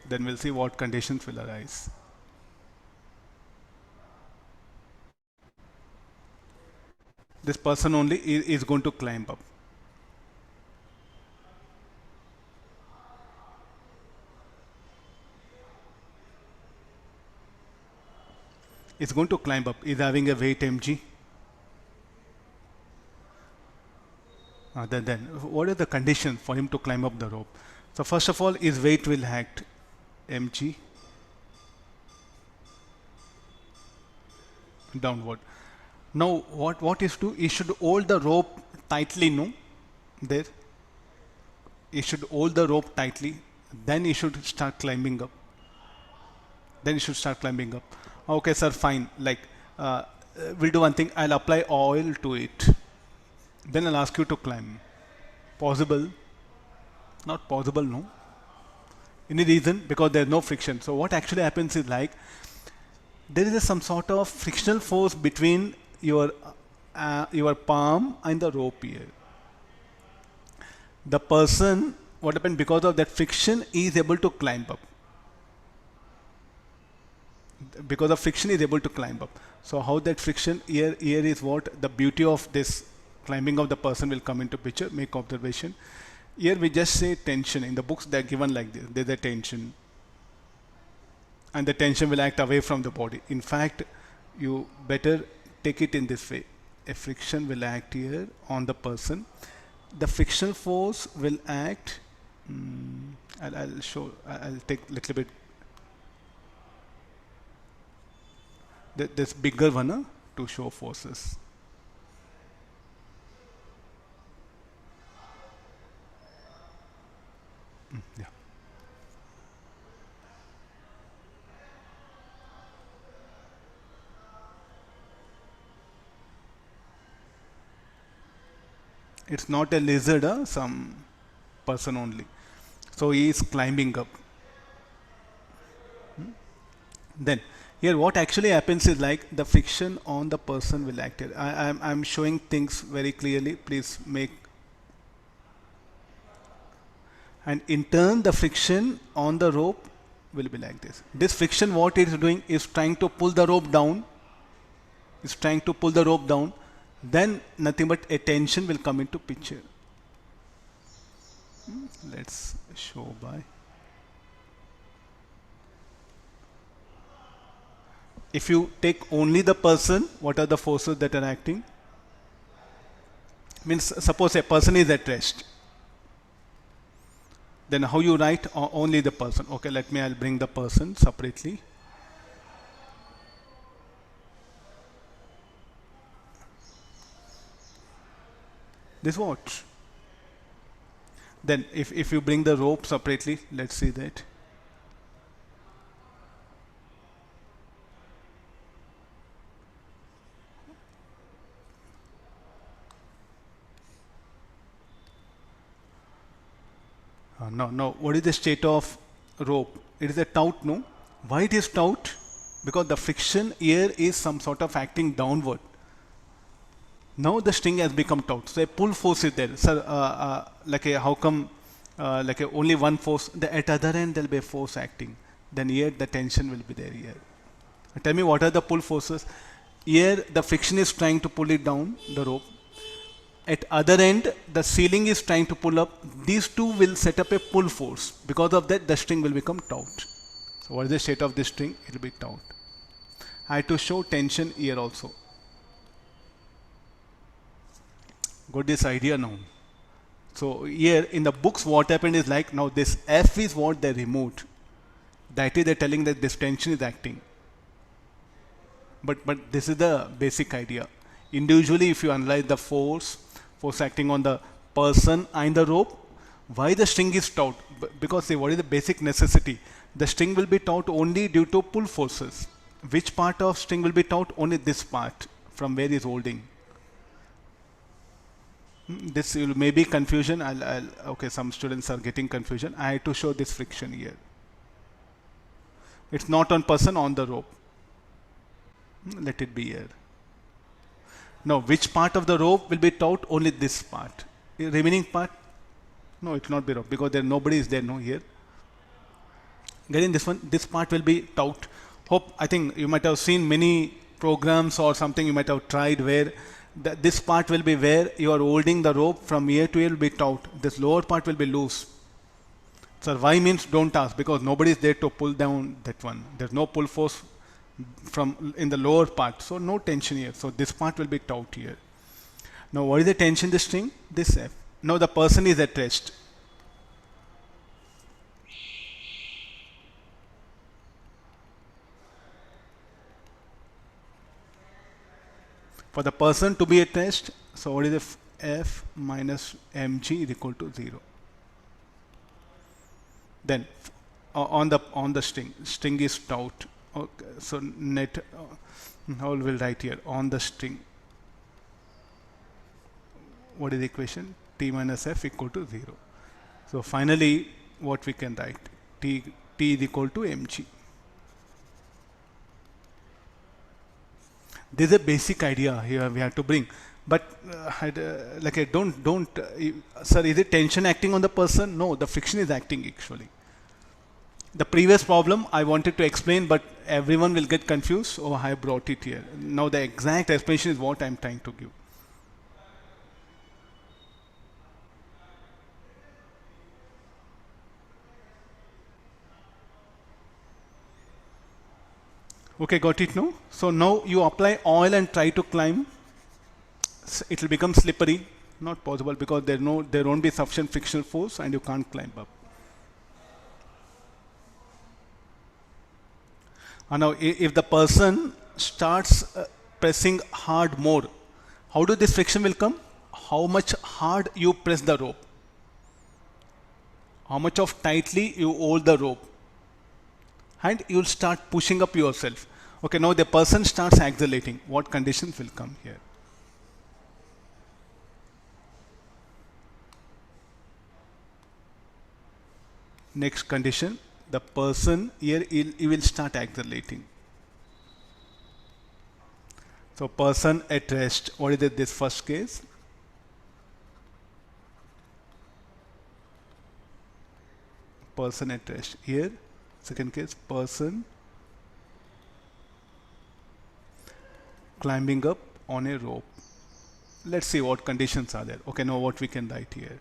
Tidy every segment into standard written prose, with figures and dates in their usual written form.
Then we'll see what conditions will arise. This person only is going to climb up. It's going to climb up. Is having a weight mg. Then what are the conditions for him to climb up the rope? So first of all, his weight will act mg downward. Now what is to? He should hold the rope tightly. No, there. He should hold the rope tightly. Then he should start climbing up. Then he should start climbing up. Okay, sir, fine. Like we'll do one thing. I'll apply oil to it. Then I'll ask you to climb. Possible? Not possible, no. Any reason? Because there's no friction. So what actually happens is like there is some sort of frictional force between your palm and the rope here. The person, what happened because of that friction, is able to climb up. Because of friction, is able to climb up. So how that friction here is what the beauty of this climbing of the person will come into picture. Make observation. Here we just say tension. In the books they are given like this. There's a tension. And the tension will act away from the body. In fact, you better take it in this way. A friction will act here on the person. The frictional force will act. I'll show. I'll take a little bit. This bigger one to show forces. Yeah. It's not a lizard, some person only. So he is climbing up. Then here what actually happens is like the friction on the person will act here. I'm showing things very clearly. Please make. And in turn the friction on the rope will be like this. This friction what it is doing is trying to pull the rope down. Is trying to pull the rope down. Then nothing but a tension will come into picture. Let's show by. If you take only the person, what are the forces that are acting? Means suppose a person is at rest. Then how you write only the person? Okay, I'll bring the person separately. This what? Then if you bring the rope separately, let's see that. No. What is the state of rope? It is a taut, no? Why it is taut? Because the friction here is some sort of acting downward. Now the string has become taut. So a pull force is there. Sir, how come only one force? At other end there will be a force acting. Then here the tension will be there here. Tell me what are the pull forces? Here the friction is trying to pull it down, the rope. At other end, the ceiling is trying to pull up. These two will set up a pull force. Because of that, the string will become taut. So what is the state of this string? It will be taut. I have to show tension here also. Got this idea now? So here in the books, what happened is like now this F is what they removed. That is they're telling that this tension is acting. But this is the basic idea. Individually, if you analyze the force acting on the person and the rope, why the string is taut? Because what is the basic necessity? The string will be taut only due to pull forces. Which part of string will be taut? Only this part from where is holding. This may be confusion. Okay, some students are getting confusion. I have to show this friction here. It's not on person, on the rope. Let it be here. Now, which part of the rope will be taut? Only this part. The remaining part? No, it will not be rope because nobody is there, no, here. Getting this one, this part will be tout. I think you might have seen many programs or something you might have tried where this part will be where you are holding the rope from here to here will be taut. This lower part will be loose. So why means don't ask, because nobody is there to pull down that one. There's no pull force from in the lower part, so no tension here. So this part will be taut here. Now what is the tension in the string? This F. Now the person is at rest. For the person to be at rest, so what is the F minus mg is equal to 0. Then on the string is taut. Okay, so net now we'll write here on the string. What is the equation? T minus F equal to 0. So finally, what we can write? T is equal to mg. This is a basic idea here we have to bring. But like sir, is it tension acting on the person? No, the friction is acting actually. The previous problem I wanted to explain, but everyone will get confused, so I brought it here. Now the exact explanation is what I'm trying to give. Okay, got it now? So now you apply oil and try to climb. It will become slippery. Not possible because there won't be sufficient frictional force and you can't climb up. And now if the person starts pressing hard more, how do this friction will come? How much hard you press the rope. How much of tightly you hold the rope. And you'll start pushing up yourself. Okay, now the person starts accelerating. What conditions will come here? Next condition, the person here he will start accelerating. So person at rest. What is this first case? Person at rest. Here, second case, person climbing up on a rope. Let's see what conditions are there. Okay, now what we can write here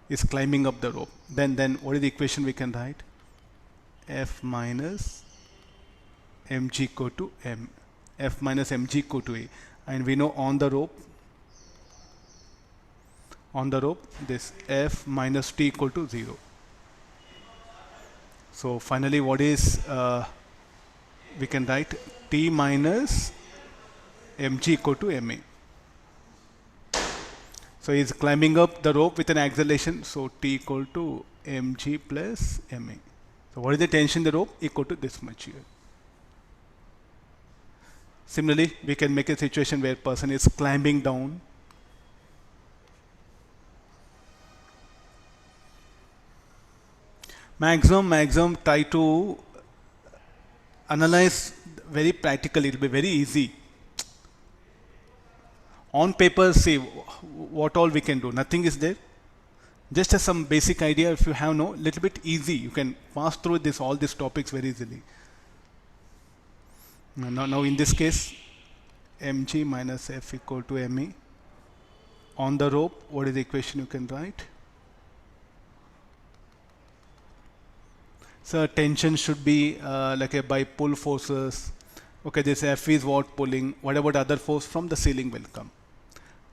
is climbing up the rope. Then what is the equation we can write? F minus mg equal to m. F minus mg equal to a. And we know on the rope, this F minus t equal to 0. So finally, what is we can write T minus mg equal to ma. So he is climbing up the rope with an acceleration. So T equal to mg plus ma. So what is the tension in the rope? Equal to this much here. Similarly, we can make a situation where person is climbing down. Maximum try to analyze very practically. It will be very easy. On paper, see what all we can do. Nothing is there. Just as some basic idea, if you have little bit easy, you can pass through all these topics very easily. Now in this case, mg minus f equal to ma. On the rope, what is the equation you can write? So tension should be by pull forces. Okay, this F is what pulling. What about other force? From the ceiling will come.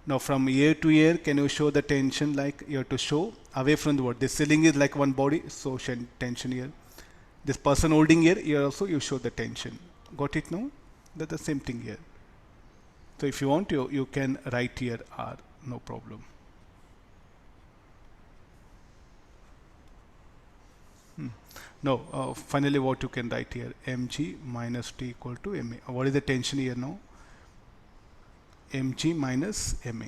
Now from here to here, can you show the tension? Like you have to show away from the word. This ceiling is like one body, so tension here. This person holding here also you show the tension. Got it now? That's the same thing here. So if you want, you can write here R, no problem. No, finally what you can write here, mg minus t equal to ma. What is the tension here now? mg minus ma.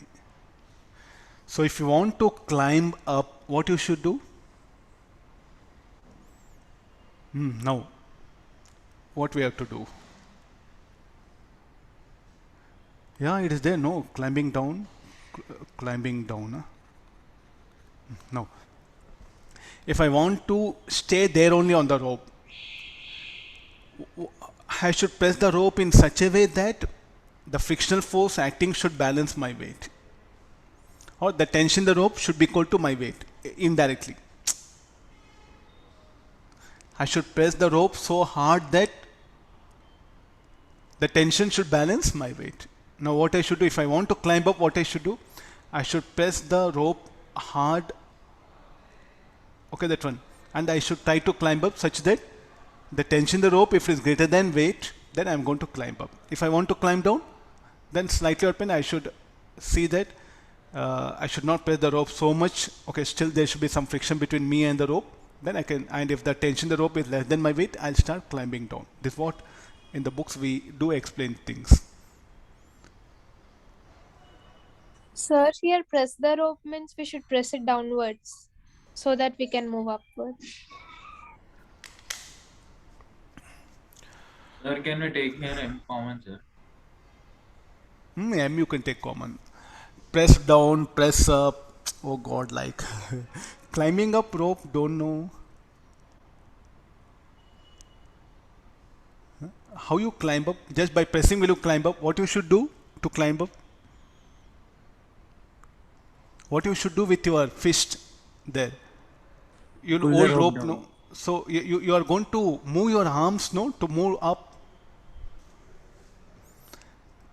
So if you want to climb up, what you should do? Now, what we have to do? Yeah, it is there, no, climbing down. Huh? No. If I want to stay there only on the rope, I should press the rope in such a way that the frictional force acting should balance my weight, or the tension in the rope should be equal to my weight indirectly. I should press the rope so hard that the tension should balance my weight. Now what I should do, if I want to climb up, what I should do, I should press the rope hard, okay, that one, and I should try to climb up such that the tension in the rope, if it is greater than weight, then I'm going to climb up. If I want to climb down, then slightly open, I should see that I should not press the rope so much. Okay, still there should be some friction between me and the rope. Then I can, and if the tension in the rope is less than my weight, I'll start climbing down. This is what in the books we do explain things. Sir, here press the rope means we should press it downwards so that we can move upwards. Sir, can we take here M common, sir? M you can take common. Press down, press up. Oh God, like climbing up rope, don't know. How you climb up? Just by pressing will you climb up? What you should do to climb up? What you should do with your fist there? You'll Pull the hold rope rope, down. no? So you are going to move your arms, no? To move up.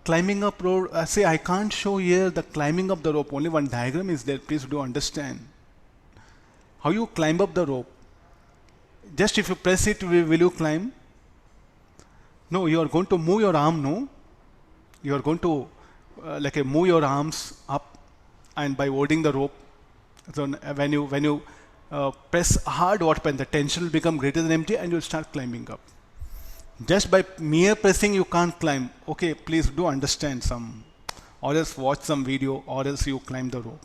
Climbing up rope, say I can't show here the climbing up the rope. Only one diagram is there. Please do understand. How you climb up the rope? Just if you press it, will you climb? No, you are going to move your arm, no? You are going to move your arms up, and by holding the rope. So when you press hard, what happens? The tension will become greater than empty, and you'll start climbing up. Just by mere pressing, you can't climb. Okay, please do understand some, or else watch some video, or else you climb the rope.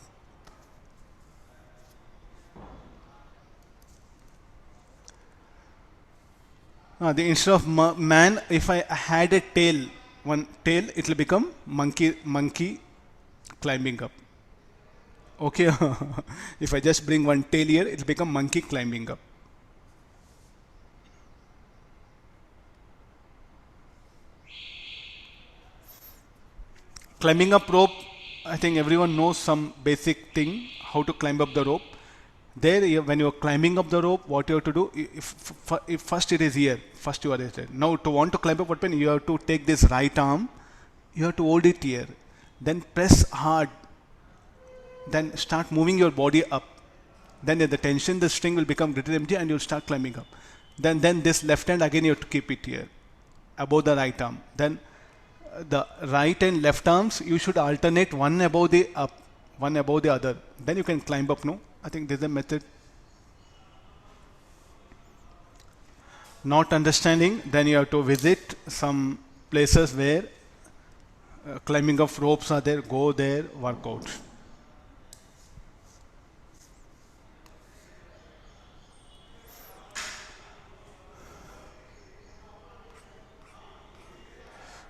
Instead of man, if I had a tail, one tail, it will become monkey climbing up. Okay, if I just bring one tail here, it will become monkey climbing up. Climbing up rope, I think everyone knows some basic thing, how to climb up the rope. There, when you're climbing up the rope, what you have to do, if first it is here, first you are there. Now to want to climb up, what you have to take this right arm, you have to hold it here. Then press hard. Then start moving your body up. Then the tension, the string will become greater empty and you'll start climbing up. Then this left hand again you have to keep it here, above the right arm. Then the right and left arms, you should alternate one above the up, one above the other. Then you can climb up, no? I think there's a method. Not understanding, then you have to visit some places where climbing up ropes are there, go there, work out.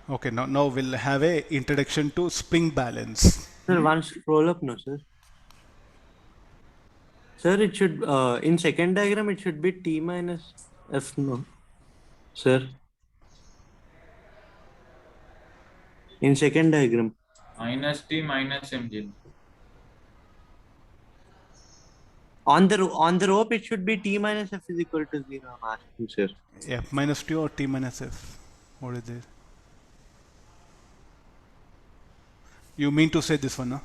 Okay, now we'll have a introduction to spring balance. Sir, one scroll up, no, sir. Sir, it should, in second diagram, it should be T minus F, no? Sir. In second diagram. Minus T minus mg. On the rope, it should be T minus F is equal to 0, I'm asking, sir. F minus T or T minus F? What is it? You mean to say this one, no?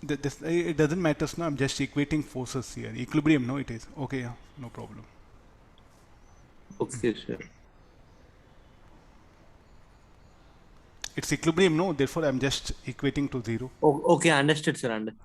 It doesn't matter, no? I'm just equating forces here. Equilibrium, no, it is. Okay, yeah, no problem. Okay, sir. It's equilibrium, no? Therefore, I'm just equating to 0. Okay, understood, sir. Understood.